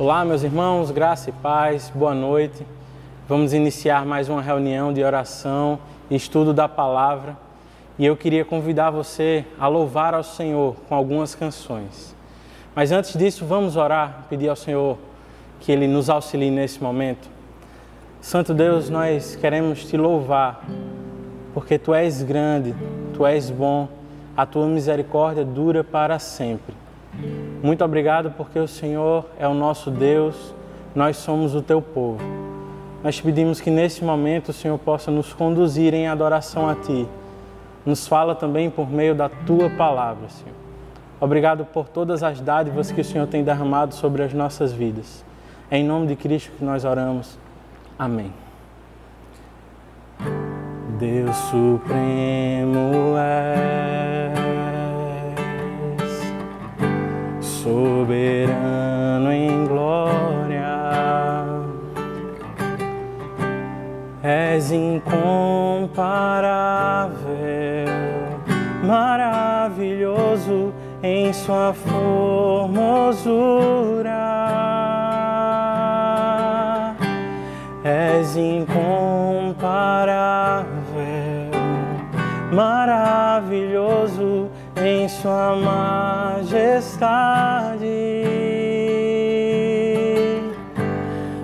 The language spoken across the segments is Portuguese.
Olá, meus irmãos, graça e paz, boa noite. Vamos iniciar mais uma reunião de oração e estudo da palavra. E eu queria convidar você a louvar ao Senhor com algumas canções. Mas antes disso, vamos orar, pedir ao Senhor que Ele nos auxilie nesse momento. Santo Deus, nós queremos Te louvar, porque Tu és grande, Tu és bom, a Tua misericórdia dura para sempre. Muito obrigado porque o Senhor é o nosso Deus, nós somos o Teu povo. Nós te pedimos que nesse momento o Senhor possa nos conduzir em adoração a Ti. Nos fala também por meio da Tua palavra, Senhor. Obrigado por todas as dádivas que o Senhor tem derramado sobre as nossas vidas. É em nome de Cristo que nós oramos. Amém. Deus Supremo és, soberano em glória, és incomparável, maravilhoso em sua formosura, és incomparável, maravilhoso em sua majestade.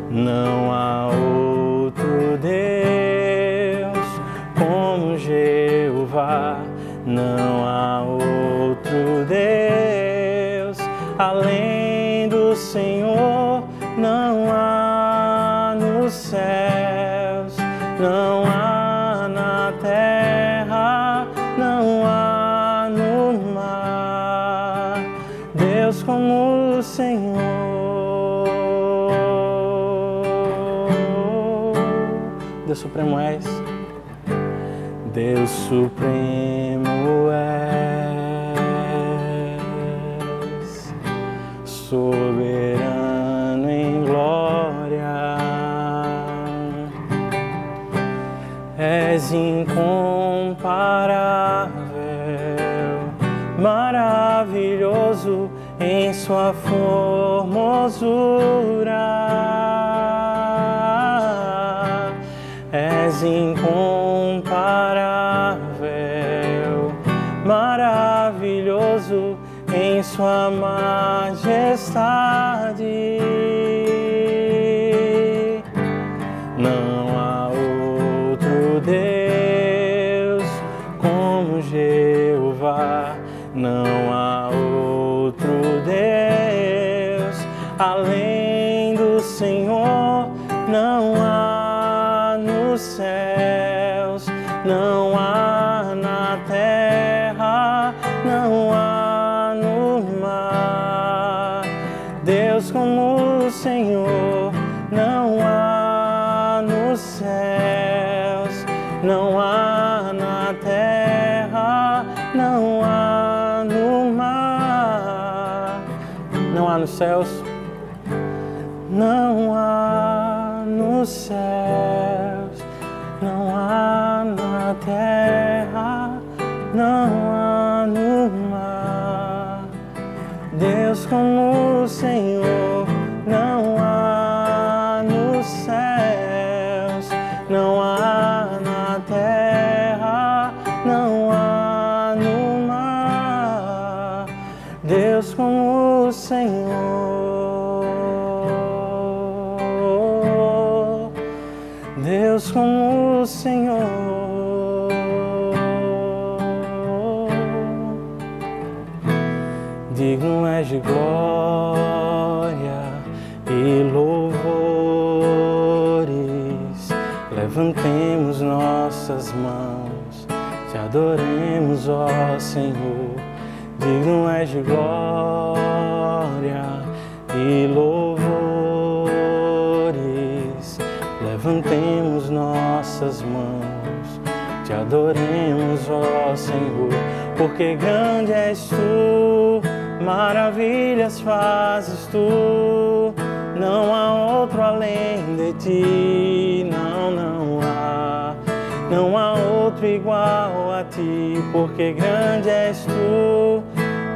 Não há outro Deus como Jeová, não há outro Deus além do Senhor, não há nos céus, não há na terra, não há no mar, Deus como o Senhor. Deus Supremo és, Deus Supremo és, soberano em glória, és incomparável, maravilhoso em sua formosura, és incomparável, maravilhoso em sua majestade. Não há outro Deus como Jeová, não há outro Deus além do Senhor, não há nos céus, não há na terra, não há no mar, Deus como o Senhor, não há nos céus, não há na terra, não há no mar, não há nos céus, não há nos céus, não há na terra, não há no mar, Deus como o Senhor, não há nos céus, não há na terra, não há no mar, Deus como o Senhor, Deus como o Senhor. Digno és de glória e louvores, levantemos nossas mãos, te adoremos, ó Senhor. Digno és de glória e louvores, levantemos nossas mãos, te adoremos, ó Senhor, porque grande és tu, maravilhas fazes tu, não há outro além de ti, não há outro igual a ti, porque grande és tu,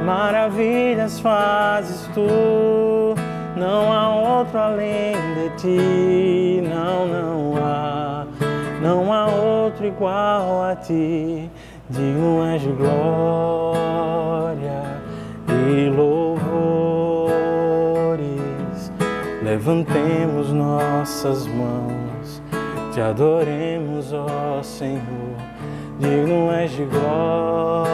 maravilhas fazes tu, não há outro além de ti, não há outro igual a ti, digno és de glória e louvores. Levantemos nossas mãos, te adoremos, ó Senhor, digno és de glória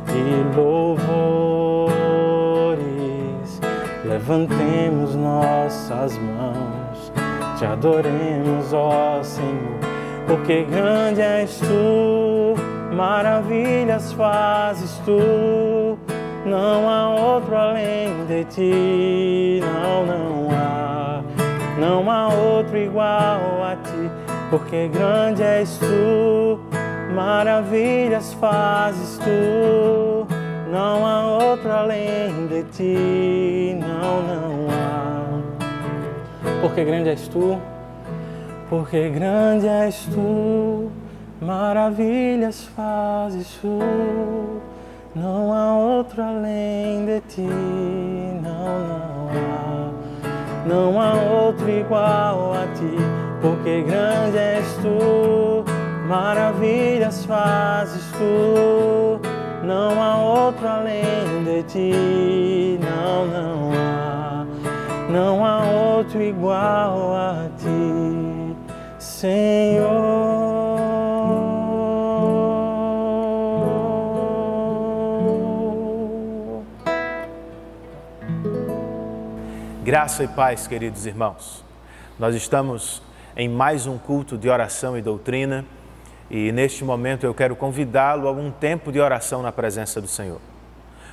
e louvores. Levantemos nossas mãos, te adoremos, ó Senhor, porque grande és tu, maravilhas fazes tu, não há outro além de ti, não há outro igual a ti, porque grande és tu, maravilhas fazes tu, não há outro além de ti, não há. Porque grande és tu, porque grande és tu, maravilhas fazes tu, não há outro além de ti, não há outro igual a ti, porque grande és tu, maravilhas fazes tu, não há outro além de ti, não há outro igual a ti, Senhor. Graça e paz, queridos irmãos. Nós estamos em mais um culto de oração e doutrina e neste momento eu quero convidá-lo a um tempo de oração na presença do Senhor.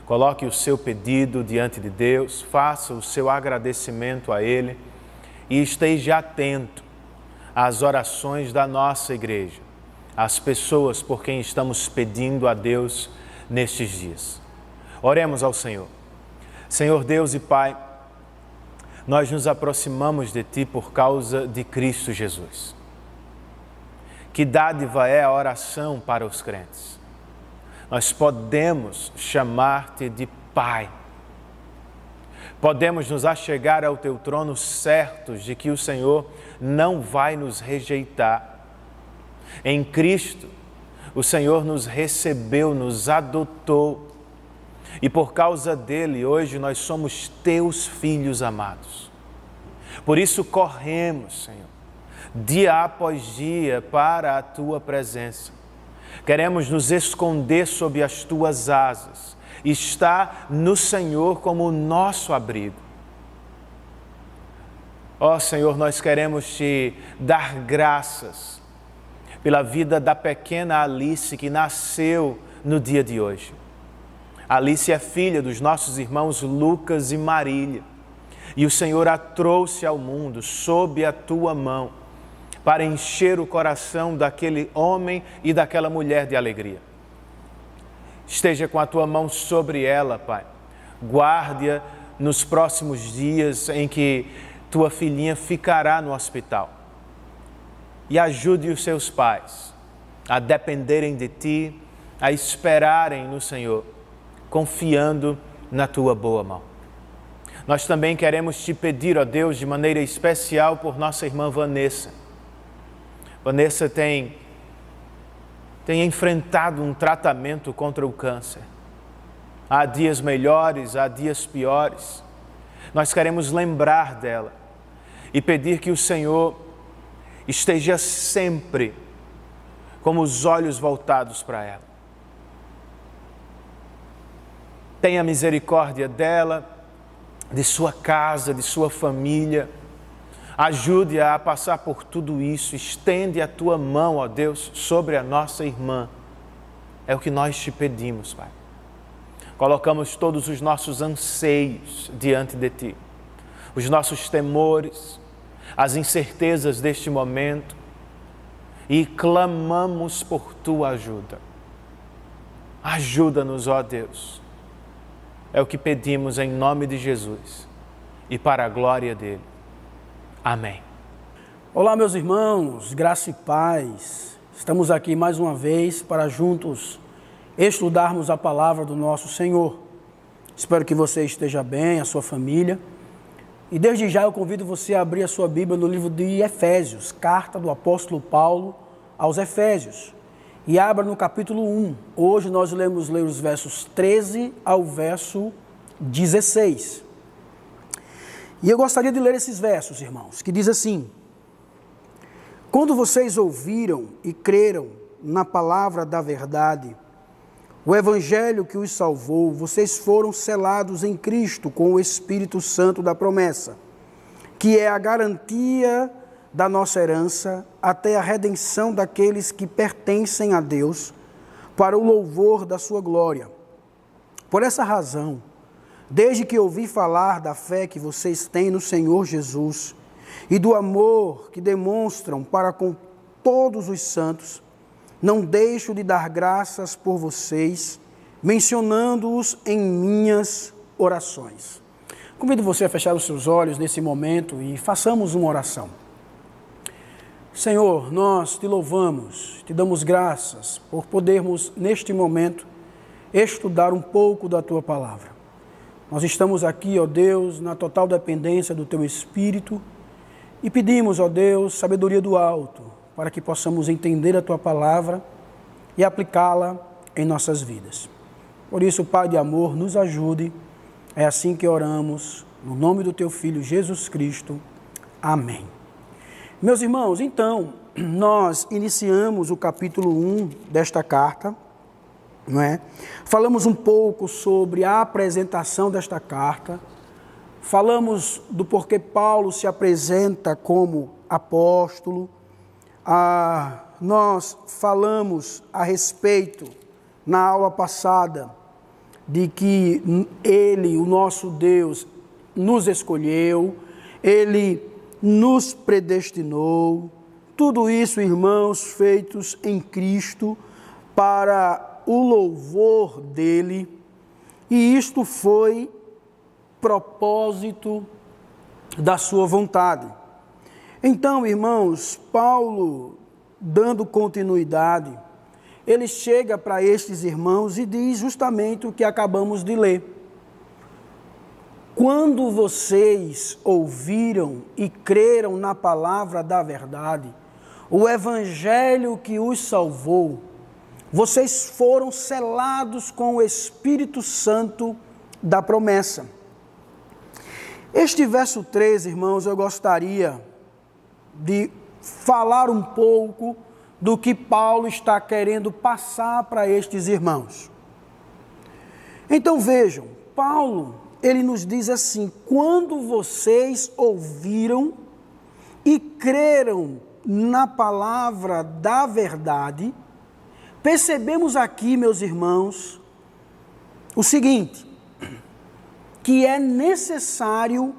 Coloque o seu pedido diante de Deus, faça o seu agradecimento a Ele e esteja atento às orações da nossa igreja, às pessoas por quem estamos pedindo a Deus nestes dias. Oremos ao Senhor. Senhor Deus e Pai, nós nos aproximamos de Ti por causa de Cristo Jesus. Que dádiva é a oração para os crentes. Nós podemos chamar-te de Pai. Podemos nos achegar ao Teu trono certos de que o Senhor não vai nos rejeitar. Em Cristo, o Senhor nos recebeu, nos adotou. E por causa dele, hoje nós somos teus filhos amados. Por isso corremos, Senhor, dia após dia para a tua presença. Queremos nos esconder sob as tuas asas, estar no Senhor como o nosso abrigo. Ó Senhor, nós queremos te dar graças pela vida da pequena Alice que nasceu no dia de hoje. Alice é filha dos nossos irmãos Lucas e Marília, e o Senhor a trouxe ao mundo sob a tua mão para encher o coração daquele homem e daquela mulher de alegria. Esteja com a tua mão sobre ela, Pai. Guarde-a nos próximos dias em que tua filhinha ficará no hospital. E ajude os seus pais a dependerem de ti, a esperarem no Senhor, confiando na tua boa mão. Nós também queremos te pedir, ó Deus, de maneira especial por nossa irmã Vanessa. Vanessa tem enfrentado um tratamento contra o câncer. Há dias melhores, há dias piores. Nós queremos lembrar dela e pedir que o Senhor esteja sempre com os olhos voltados para ela. Tenha misericórdia dela, de sua casa, de sua família. Ajude-a a passar por tudo isso. Estende a tua mão, ó Deus, sobre a nossa irmã. É o que nós te pedimos, Pai. Colocamos todos os nossos anseios diante de ti, os nossos temores, as incertezas deste momento e clamamos por tua ajuda. Ajuda-nos, ó Deus. É o que pedimos em nome de Jesus e para a glória dele. Amém. Olá, meus irmãos, graça e paz. Estamos aqui mais uma vez para juntos estudarmos a palavra do nosso Senhor. Espero que você esteja bem, a sua família. E desde já eu convido você a abrir a sua Bíblia no livro de Efésios, carta do apóstolo Paulo aos Efésios. E abra no capítulo 1. Hoje nós iremos ler os versos 13 ao verso 16. E eu gostaria de ler esses versos, irmãos, que diz assim: quando vocês ouviram e creram na palavra da verdade, o evangelho que os salvou, vocês foram selados em Cristo com o Espírito Santo da promessa, que é a garantia da nossa herança até a redenção daqueles que pertencem a Deus, para o louvor da sua glória. Por essa razão, desde que ouvi falar da fé que vocês têm no Senhor Jesus e do amor que demonstram para com todos os santos, não deixo de dar graças por vocês, mencionando-os em minhas orações. Convido você a fechar os seus olhos nesse momento e façamos uma oração. Senhor, nós te louvamos, te damos graças por podermos, neste momento, estudar um pouco da tua palavra. Nós estamos aqui, ó Deus, na total dependência do teu Espírito e pedimos, ó Deus, sabedoria do alto, para que possamos entender a tua palavra e aplicá-la em nossas vidas. Por isso, Pai de amor, nos ajude. É assim que oramos, no nome do teu Filho Jesus Cristo. Amém. Meus irmãos, então, nós iniciamos o capítulo 1 desta carta, não é? Falamos um pouco sobre a apresentação desta carta, falamos do porquê Paulo se apresenta como apóstolo, nós falamos a respeito, na aula passada, de que Ele, o nosso Deus, nos escolheu, Ele nos predestinou, tudo isso, irmãos, feitos em Cristo, para o louvor dEle, e isto foi propósito da sua vontade. Então, irmãos, Paulo, dando continuidade, ele chega para estes irmãos e diz justamente o que acabamos de ler. Quando vocês ouviram e creram na palavra da verdade, o evangelho que os salvou, vocês foram selados com o Espírito Santo da promessa. Este verso 13, irmãos, eu gostaria de falar um pouco do que Paulo está querendo passar para estes irmãos. Então vejam, Paulo, ele nos diz assim: quando vocês ouviram e creram na palavra da verdade, percebemos aqui, meus irmãos, o seguinte, que é necessário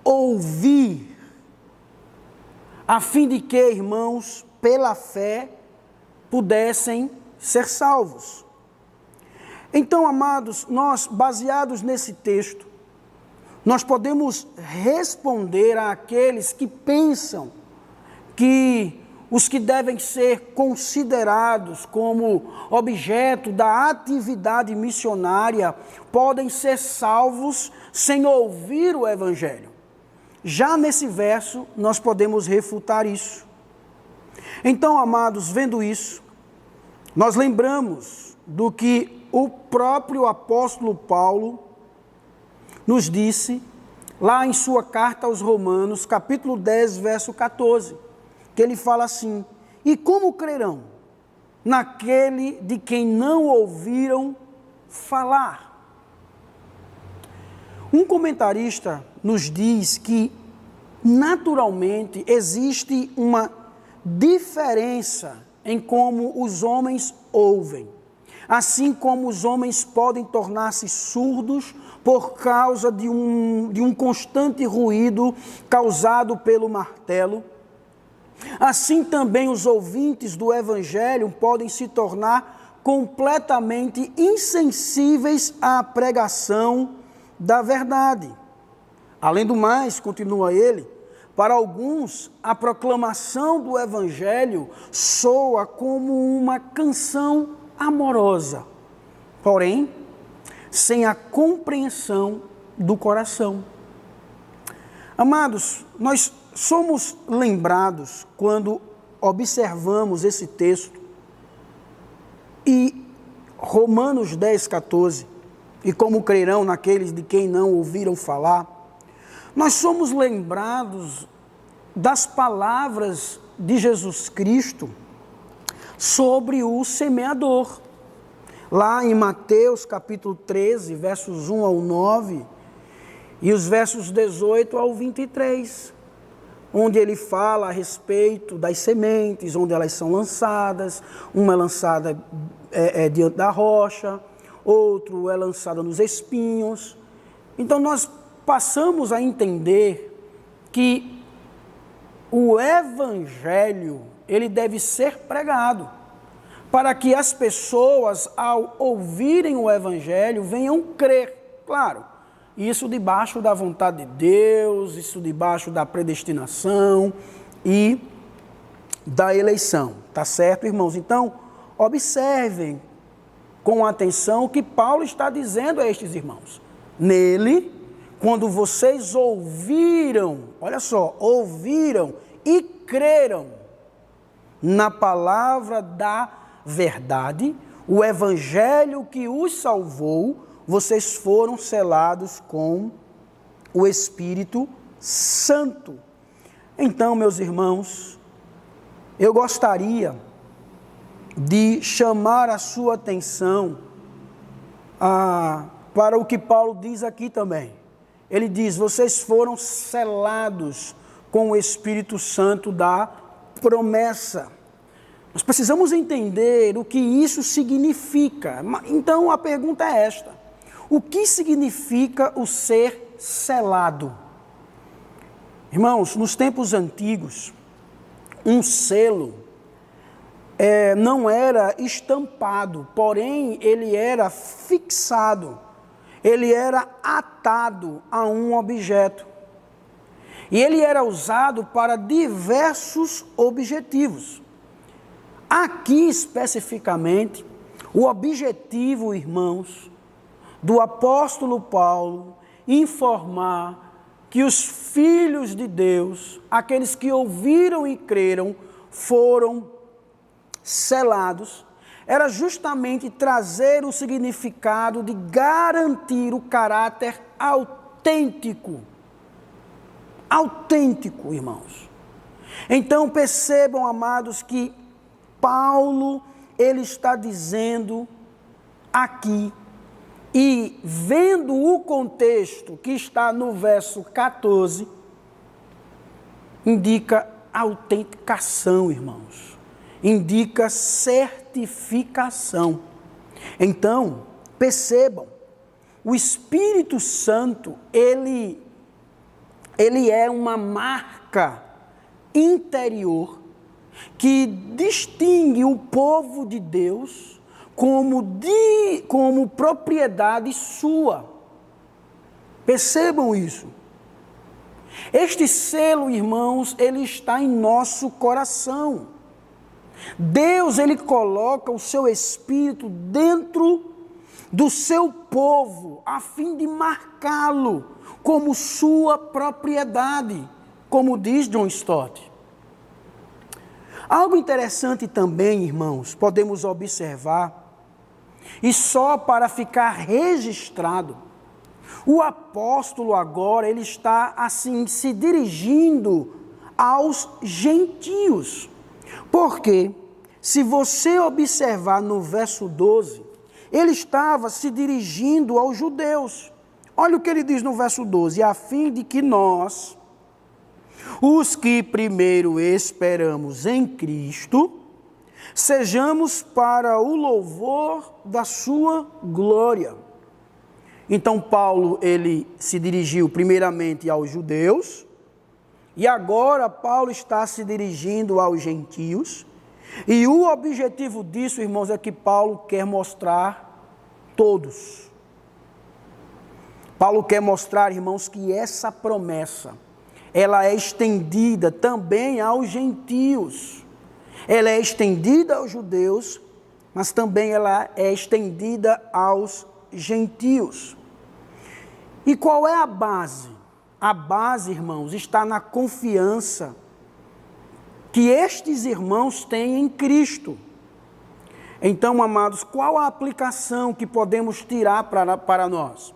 ouvir, a fim de que, irmãos, pela fé, pudessem ser salvos. Então, amados, nós, baseados nesse texto, nós podemos responder àqueles que pensam que os que devem ser considerados como objeto da atividade missionária podem ser salvos sem ouvir o Evangelho. Já nesse verso, nós podemos refutar isso. Então, amados, vendo isso, nós lembramos do que o próprio apóstolo Paulo nos disse lá em sua carta aos Romanos, capítulo 10, verso 14, que ele fala assim: e como crerão naquele de quem não ouviram falar? Um comentarista nos diz que, naturalmente, existe uma diferença em como os homens ouvem, assim como os homens podem tornar-se surdos por causa de um constante ruído causado pelo martelo. Assim também os ouvintes do Evangelho podem se tornar completamente insensíveis à pregação da verdade. Além do mais, continua ele, para alguns, a proclamação do Evangelho soa como uma canção amorosa. Porém, sem a compreensão do coração. Amados, nós somos lembrados quando observamos esse texto e Romanos 10, 14, e como crerão naqueles de quem não ouviram falar, nós somos lembrados das palavras de Jesus Cristo sobre o semeador. Lá em Mateus capítulo 13, versos 1 ao 9, e os versos 18 ao 23, onde ele fala a respeito das sementes, onde elas são lançadas. Uma é lançada diante da rocha, outro é lançada nos espinhos. Então nós passamos a entender que o Evangelho, ele deve ser pregado, para que as pessoas, ao ouvirem o Evangelho, venham crer. Claro, isso debaixo da vontade de Deus, isso debaixo da predestinação e da eleição. Tá certo, irmãos? Então, observem com atenção o que Paulo está dizendo a estes irmãos. Nele, quando vocês ouviram, olha só, ouviram e creram na palavra da verdade, o Evangelho que os salvou, vocês foram selados com o Espírito Santo. Então, meus irmãos, eu gostaria de chamar a sua atenção para o que Paulo diz aqui também. Ele diz: vocês foram selados com o Espírito Santo da promessa. Nós precisamos entender o que isso significa. Então a pergunta é esta: o que significa o ser selado? Irmãos, nos tempos antigos, um selo não era estampado, porém ele era fixado, ele era atado a um objeto. E ele era usado para diversos objetivos. Aqui, especificamente, o objetivo, irmãos, do apóstolo Paulo, informar que os filhos de Deus, aqueles que ouviram e creram, foram selados, era justamente trazer o significado de garantir o caráter autêntico. Autêntico, irmãos. Então percebam, amados, que Paulo, ele está dizendo aqui, e vendo o contexto que está no verso 14, indica autenticação, irmãos. Indica certificação. Então, percebam, o Espírito Santo, ele é uma marca interior que distingue o povo de Deus como propriedade sua. Percebam isso. Este selo, irmãos, ele está em nosso coração. Deus, ele coloca o seu Espírito dentro do seu povo, a fim de marcá-lo como sua propriedade, como diz John Stott. Algo interessante também, irmãos, podemos observar, e só para ficar registrado, o apóstolo agora, ele está assim se dirigindo aos gentios. Porque, se você observar no verso 12, ele estava se dirigindo aos judeus. Olha o que ele diz no verso 12: a fim de que nós, os que primeiro esperamos em Cristo, sejamos para o louvor da sua glória. Então Paulo, ele se dirigiu primeiramente aos judeus, e agora Paulo está se dirigindo aos gentios, e o objetivo disso, irmãos, é que Paulo quer mostrar todos. Paulo quer mostrar, irmãos, que essa promessa, ela é estendida também aos gentios. Ela é estendida aos judeus, mas também ela é estendida aos gentios. E qual é a base? A base, irmãos, está na confiança que estes irmãos têm em Cristo. Então, amados, qual a aplicação que podemos tirar para nós?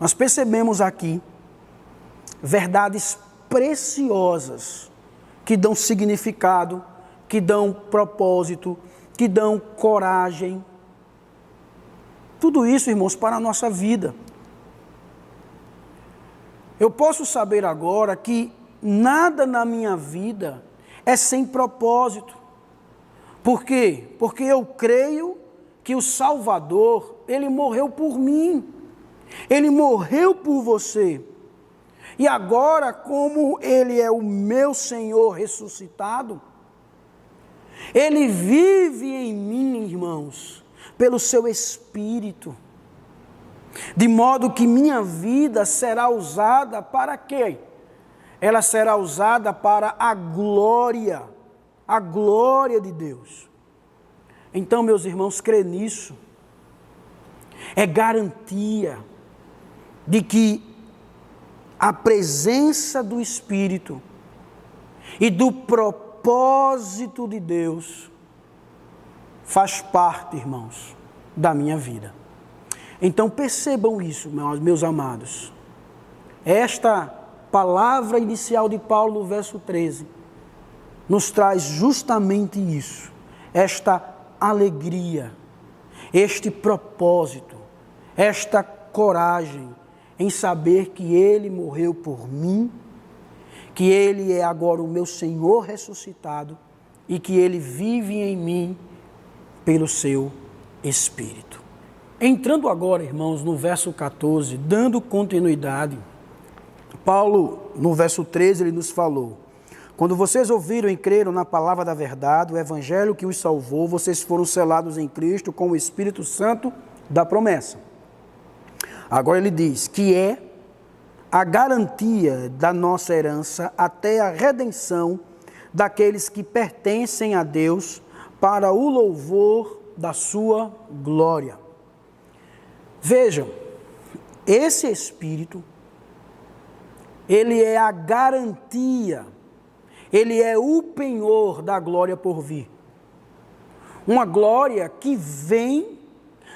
Nós percebemos aqui verdades preciosas que dão significado, que dão propósito, que dão coragem. Tudo isso, irmãos, para a nossa vida. Eu posso saber agora que nada na minha vida é sem propósito. Por quê? Porque eu creio que o Salvador, Ele morreu por mim. Ele morreu por você. E agora, como Ele é o meu Senhor ressuscitado, Ele vive em mim, irmãos, pelo seu Espírito. De modo que minha vida será usada para quê? Ela será usada para a glória de Deus. Então, meus irmãos, crer nisso é garantia de que a presença do Espírito e do propósito de Deus faz parte, irmãos, da minha vida. Então percebam isso, meus amados. Esta palavra inicial de Paulo no verso 13 nos traz justamente isso, esta alegria, este propósito, esta coragem em saber que Ele morreu por mim, que Ele é agora o meu Senhor ressuscitado e que Ele vive em mim pelo seu Espírito. Entrando agora, irmãos, no verso 14, dando continuidade, Paulo, no verso 13, ele nos falou: quando vocês ouviram e creram na palavra da verdade, o evangelho que os salvou, vocês foram selados em Cristo com o Espírito Santo da promessa. Agora ele diz que é a garantia da nossa herança até a redenção daqueles que pertencem a Deus para o louvor da sua glória. Vejam, esse Espírito, ele é a garantia, ele é o penhor da glória por vir. Uma glória que vem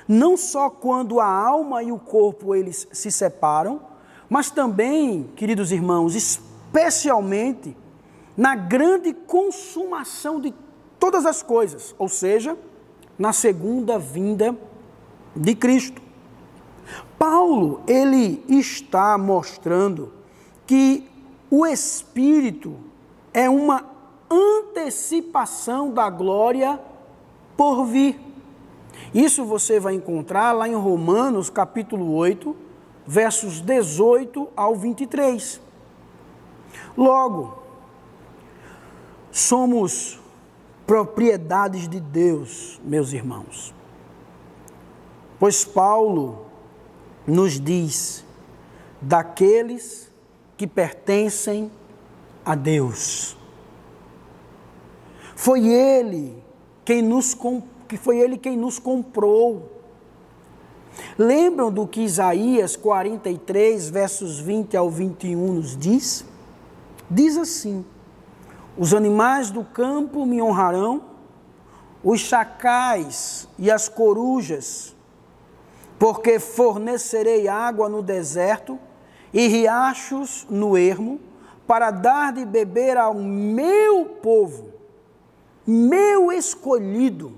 não só quando a alma e o corpo eles se separam, mas também, queridos irmãos, especialmente na grande consumação de todas as coisas, ou seja, na segunda vinda de Cristo. Paulo, ele está mostrando que o Espírito é uma antecipação da glória por vir. Isso você vai encontrar lá em Romanos, capítulo 8, versos 18 ao 23. Logo, somos propriedades de Deus, meus irmãos. Pois Paulo nos diz daqueles que pertencem a Deus. Foi Ele quem nos comprou. Lembram do que Isaías 43, versos 20 ao 21 nos diz? Diz assim: os animais do campo me honrarão, os chacais e as corujas, porque fornecerei água no deserto e riachos no ermo, para dar de beber ao meu povo, meu escolhido,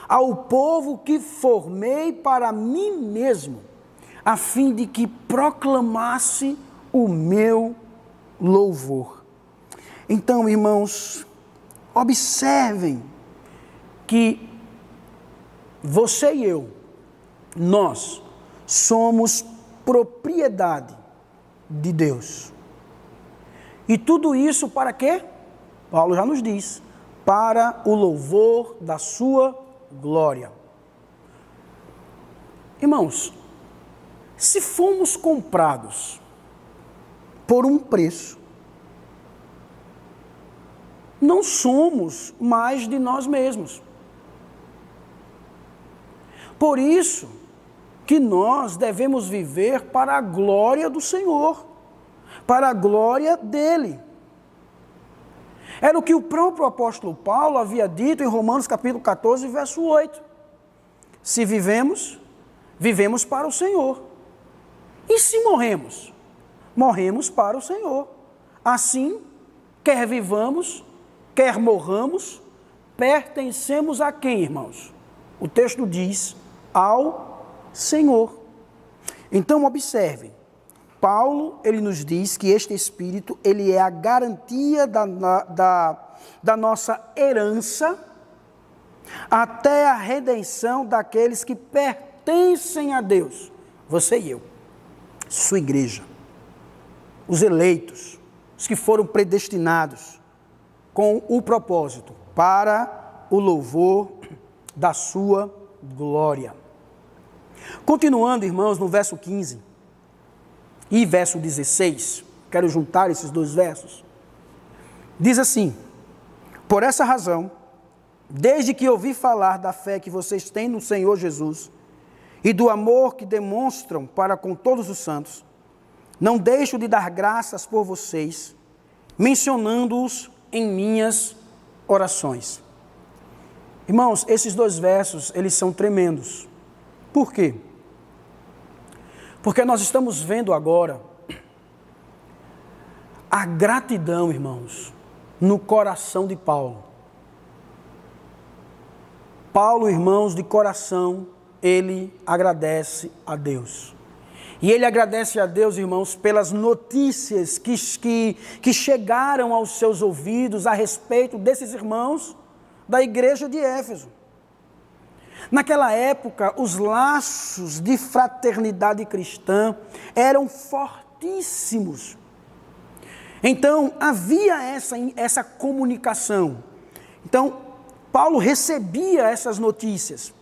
ao povo que formei para mim mesmo, a fim de que proclamasse o meu louvor. Então, irmãos, observem que você e eu, nós somos propriedade de Deus. E tudo isso para quê? Paulo já nos diz: para o louvor da sua glória. Irmãos, se fomos comprados por um preço, não somos mais de nós mesmos. Por isso que nós devemos viver para a glória do Senhor, para a glória dele. Era o que o próprio apóstolo Paulo havia dito em Romanos capítulo 14, verso 8. Se vivemos, vivemos para o Senhor. E se morremos? Morremos para o Senhor. Assim, quer vivamos, quer morramos, pertencemos a quem, irmãos? O texto diz, ao Senhor. Então, observem. Paulo, ele nos diz que este Espírito, ele é a garantia da nossa herança até a redenção daqueles que pertencem a Deus. Você e eu, sua igreja, os eleitos, os que foram predestinados com o propósito para o louvor da sua glória. Continuando, irmãos, no verso 15 e verso 16, quero juntar esses dois versos, diz assim: por essa razão, desde que ouvi falar da fé que vocês têm no Senhor Jesus e do amor que demonstram para com todos os santos, não deixo de dar graças por vocês, mencionando-os em minhas orações. Irmãos, esses dois versos, eles são tremendos. Por quê? Porque nós estamos vendo agora a gratidão, irmãos, no coração de Paulo. Paulo, irmãos, de coração, ele agradece a Deus. E ele agradece a Deus, irmãos, pelas notícias que chegaram aos seus ouvidos a respeito desses irmãos da igreja de Éfeso. Naquela época, os laços de fraternidade cristã eram fortíssimos. Então, havia essa comunicação. Então, Paulo recebia essas notícias.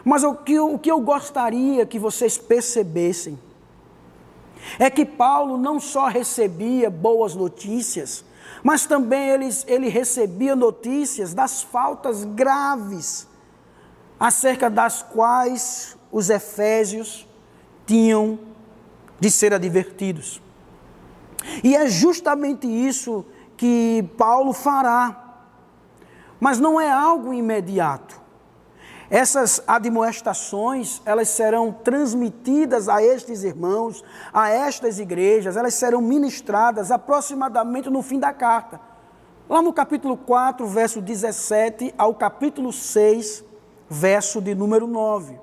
Mas o que eu gostaria que vocês percebessem é que Paulo não só recebia boas notícias, mas também ele recebia notícias das faltas graves acerca das quais os efésios tinham de ser advertidos. E é justamente isso que Paulo fará, mas não é algo imediato. Essas admoestações, elas serão transmitidas a estes irmãos, a estas igrejas, elas serão ministradas aproximadamente no fim da carta. Lá no capítulo 4, verso 17 ao capítulo 6, verso de número 9.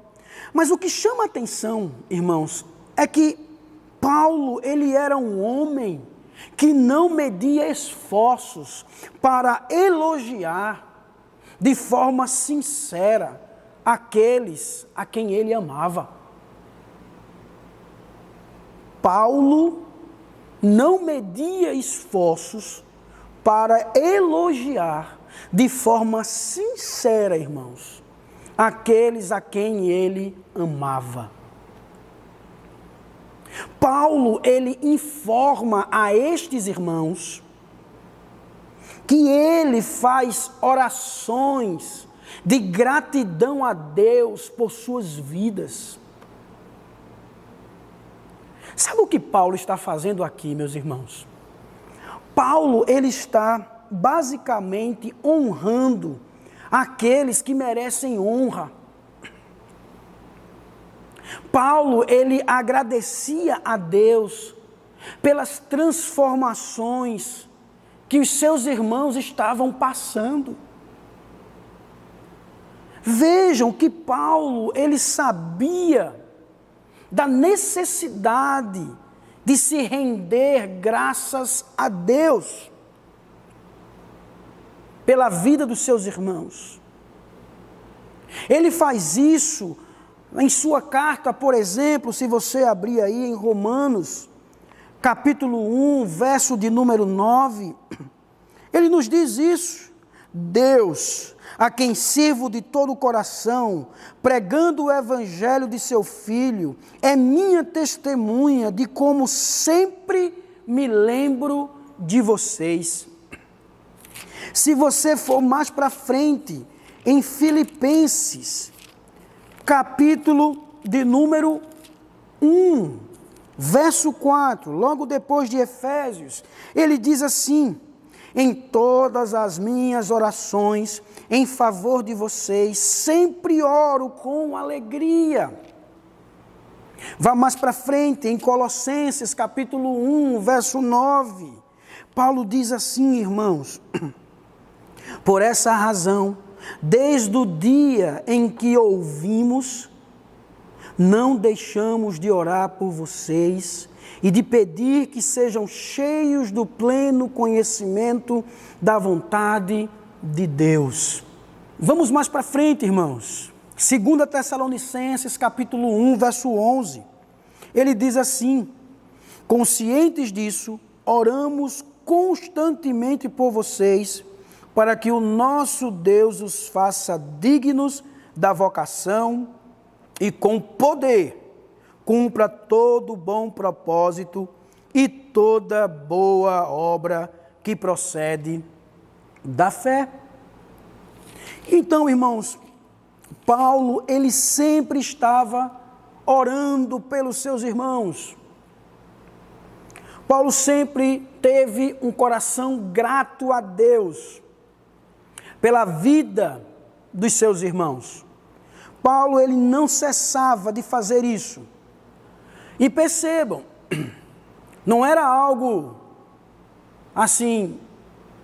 Mas o que chama a atenção, irmãos, é que Paulo, ele era um homem que não media esforços para elogiar de forma sincera aqueles a quem ele amava. Paulo não media esforços para elogiar de forma sincera, irmãos, aqueles a quem ele amava. Paulo, ele informa a estes irmãos que ele faz orações de gratidão a Deus por suas vidas. Sabe o que Paulo está fazendo aqui, meus irmãos? Paulo, ele está basicamente honrando aqueles que merecem honra. Paulo, ele agradecia a Deus pelas transformações que os seus irmãos estavam passando. Vejam que Paulo, ele sabia da necessidade de se render graças a Deus pela vida dos seus irmãos. Ele faz isso em sua carta, por exemplo, se você abrir aí em Romanos, capítulo 1, verso de número 9, ele nos diz isso: Deus, a quem sirvo de todo o coração, pregando o evangelho de seu Filho, é minha testemunha de como sempre me lembro de vocês. Se você for mais para frente, em Filipenses, capítulo de número 1, verso 4, logo depois de Efésios, ele diz assim: em todas as minhas orações em favor de vocês, sempre oro com alegria. Vá mais para frente, em Colossenses capítulo 1, verso 9, Paulo diz assim, irmãos: por essa razão, desde o dia em que ouvimos, não deixamos de orar por vocês e de pedir que sejam cheios do pleno conhecimento da vontade de Deus. Vamos mais para frente, irmãos. 2 Tessalonicenses, capítulo 1, verso 11. Ele diz assim: conscientes disso, oramos constantemente por vocês, para que o nosso Deus os faça dignos da vocação e com poder cumpra todo bom propósito e toda boa obra que procede da fé. Então, irmãos, Paulo, ele sempre estava orando pelos seus irmãos. Paulo sempre teve um coração grato a Deus pela vida dos seus irmãos. Paulo, ele não cessava de fazer isso. E percebam, não era algo assim,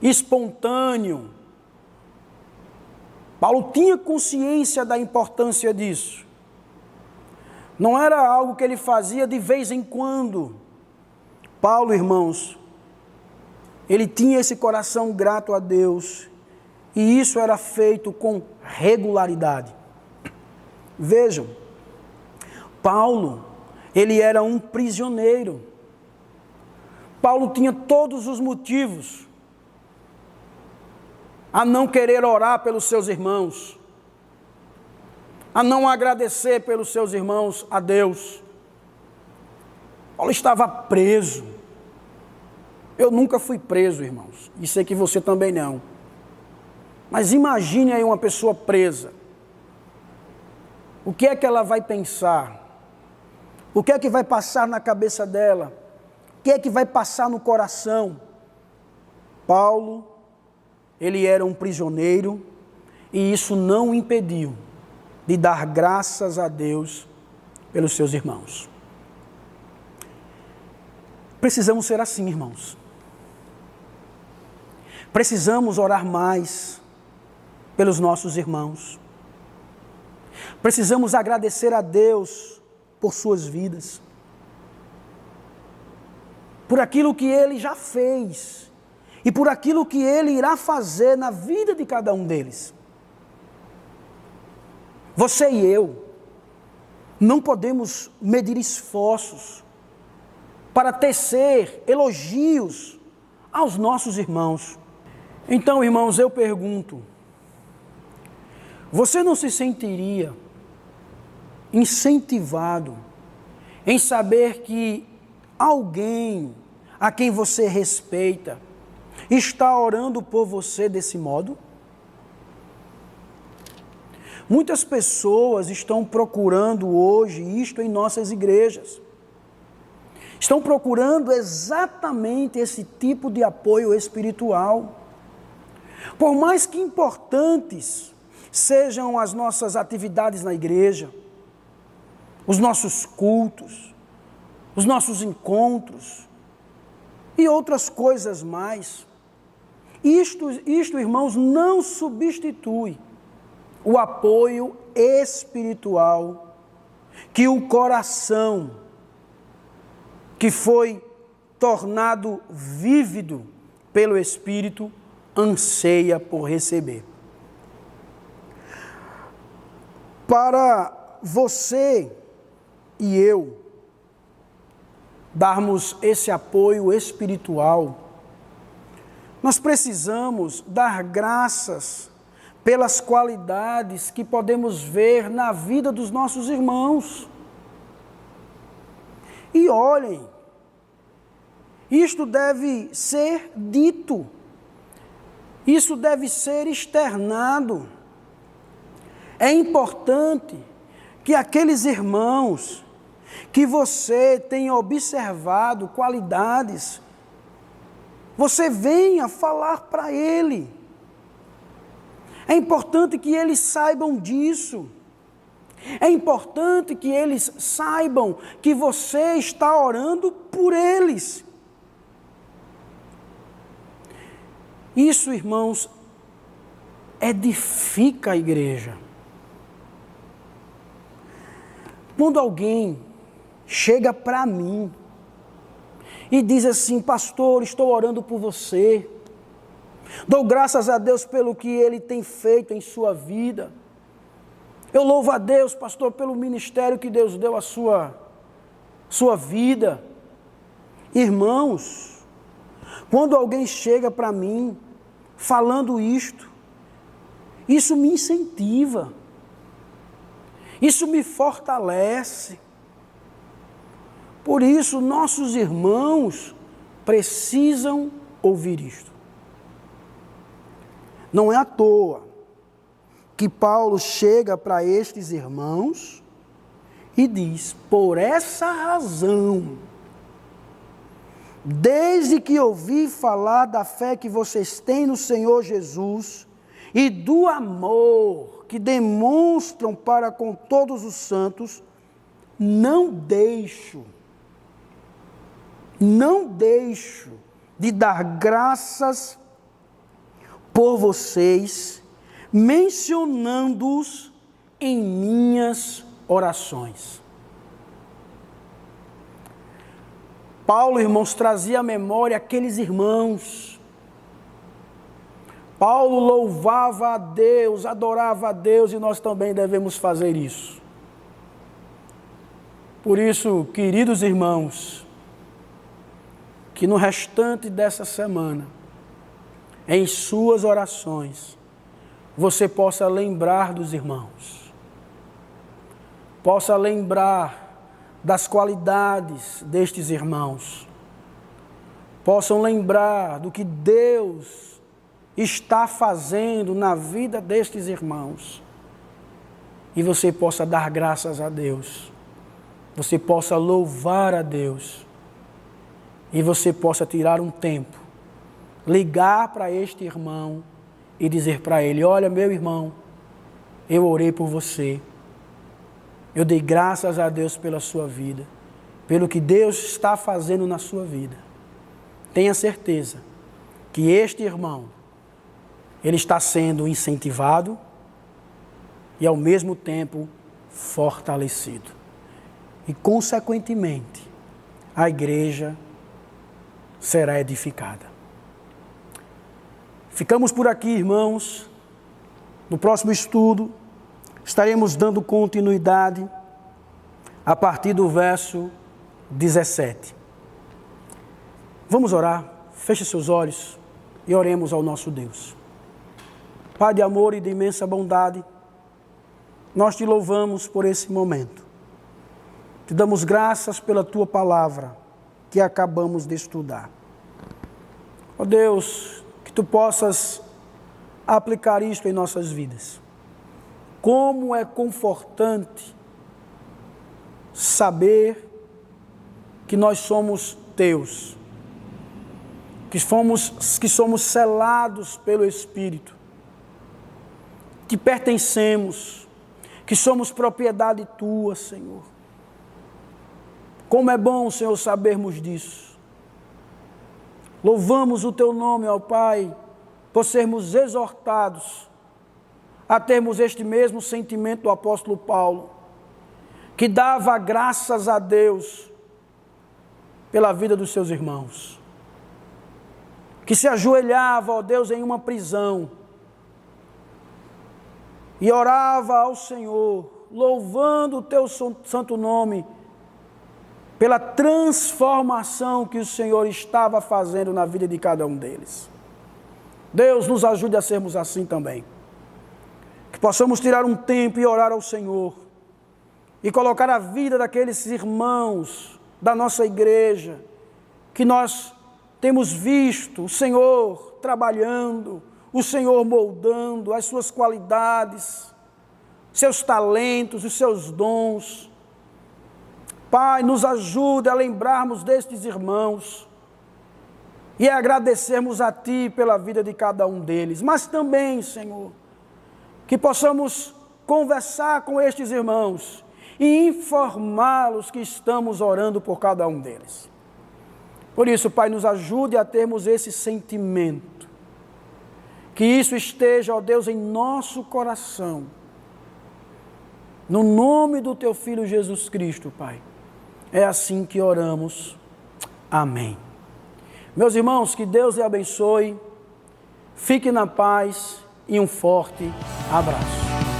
espontâneo. Paulo tinha consciência da importância disso. Não era algo que ele fazia de vez em quando. Paulo, irmãos, ele tinha esse coração grato a Deus, e isso era feito com regularidade. Vejam, Paulo, ele era um prisioneiro. Paulo tinha todos os motivos a não querer orar pelos seus irmãos, a não agradecer pelos seus irmãos a Deus. Paulo estava preso. Eu nunca fui preso, irmãos, e sei que você também não. Mas imagine aí uma pessoa presa. O que é que ela vai pensar? O que é que vai passar na cabeça dela? O que é que vai passar no coração? Paulo, ele era um prisioneiro, e isso não o impediu de dar graças a Deus pelos seus irmãos. Precisamos ser assim, irmãos. Precisamos orar mais pelos nossos irmãos. Precisamos agradecer a Deus por suas vidas, por aquilo que Ele já fez e por aquilo que Ele irá fazer na vida de cada um deles. Você e eu não podemos medir esforços para tecer elogios aos nossos irmãos. Então, irmãos, eu pergunto, você não se sentiria incentivado em saber que alguém a quem você respeita está orando por você desse modo? Muitas pessoas estão procurando hoje isto em nossas igrejas. Estão procurando exatamente esse tipo de apoio espiritual. Por mais que importantes sejam as nossas atividades na igreja, os nossos cultos, os nossos encontros e outras coisas mais, isto, irmãos, não substitui o apoio espiritual que o coração que foi tornado vívido pelo Espírito anseia por receber. Para você e eu darmos esse apoio espiritual, nós precisamos dar graças pelas qualidades que podemos ver na vida dos nossos irmãos. E olhem, isto deve ser dito, isso deve ser externado. É importante que aqueles irmãos que você tem observado qualidades, você venha falar para ele. É importante que eles saibam disso. É importante que eles saibam que você está orando por eles. Isso, irmãos, edifica a igreja. Quando alguém chega para mim e diz assim: pastor, estou orando por você, dou graças a Deus pelo que Ele tem feito em sua vida, eu louvo a Deus, pastor, pelo ministério que Deus deu à sua vida. Irmãos, quando alguém chega para mim falando isto, isso me incentiva, isso me fortalece. Por isso, nossos irmãos precisam ouvir isto. Não é à toa que Paulo chega para estes irmãos e diz: por essa razão, desde que ouvi falar da fé que vocês têm no Senhor Jesus e do amor que demonstram para com todos os santos, não deixo de dar graças por vocês, mencionando-os em minhas orações. Paulo, irmãos, trazia à memória aqueles irmãos. Paulo louvava a Deus, adorava a Deus, e nós também devemos fazer isso. Por isso, queridos irmãos, que no restante dessa semana, em suas orações, você possa lembrar dos irmãos, possa lembrar das qualidades destes irmãos, possam lembrar do que Deus está fazendo na vida destes irmãos, e você possa dar graças a Deus, você possa louvar a Deus, e você possa tirar um tempo, ligar para este irmão e dizer para ele: olha, meu irmão, eu orei por você, eu dei graças a Deus pela sua vida, pelo que Deus está fazendo na sua vida. Tenha certeza que este irmão, ele está sendo incentivado e ao mesmo tempo fortalecido. E consequentemente, a igreja será edificada. Ficamos por aqui, irmãos. No próximo estudo, estaremos dando continuidade a partir do verso 17. Vamos orar, feche seus olhos e oremos ao nosso Deus. Pai de amor e de imensa bondade, nós te louvamos por esse momento. Te damos graças pela tua palavra que acabamos de estudar. Ó Deus, que tu possas aplicar isto em nossas vidas. Como é confortante saber que nós somos teus, que somos selados pelo Espírito, que pertencemos, que somos propriedade tua, Senhor. Como é bom, Senhor, sabermos disso. Louvamos o teu nome, ó Pai, por sermos exortados a termos este mesmo sentimento do apóstolo Paulo, que dava graças a Deus pela vida dos seus irmãos, que se ajoelhava, ó Deus, em uma prisão e orava ao Senhor, louvando o teu santo nome pela transformação que o Senhor estava fazendo na vida de cada um deles. Deus, nos ajude a sermos assim também. Que possamos tirar um tempo e orar ao Senhor e colocar a vida daqueles irmãos da nossa igreja, que nós temos visto o Senhor trabalhando, o Senhor moldando as suas qualidades, seus talentos, os seus dons. Pai, nos ajude a lembrarmos destes irmãos e a agradecermos a Ti pela vida de cada um deles. Mas também, Senhor, que possamos conversar com estes irmãos e informá-los que estamos orando por cada um deles. Por isso, Pai, nos ajude a termos esse sentimento. Que isso esteja, ó Deus, em nosso coração. No nome do Teu Filho Jesus Cristo, Pai. É assim que oramos. Amém. Meus irmãos, que Deus lhe abençoe. Fique na paz e um forte abraço.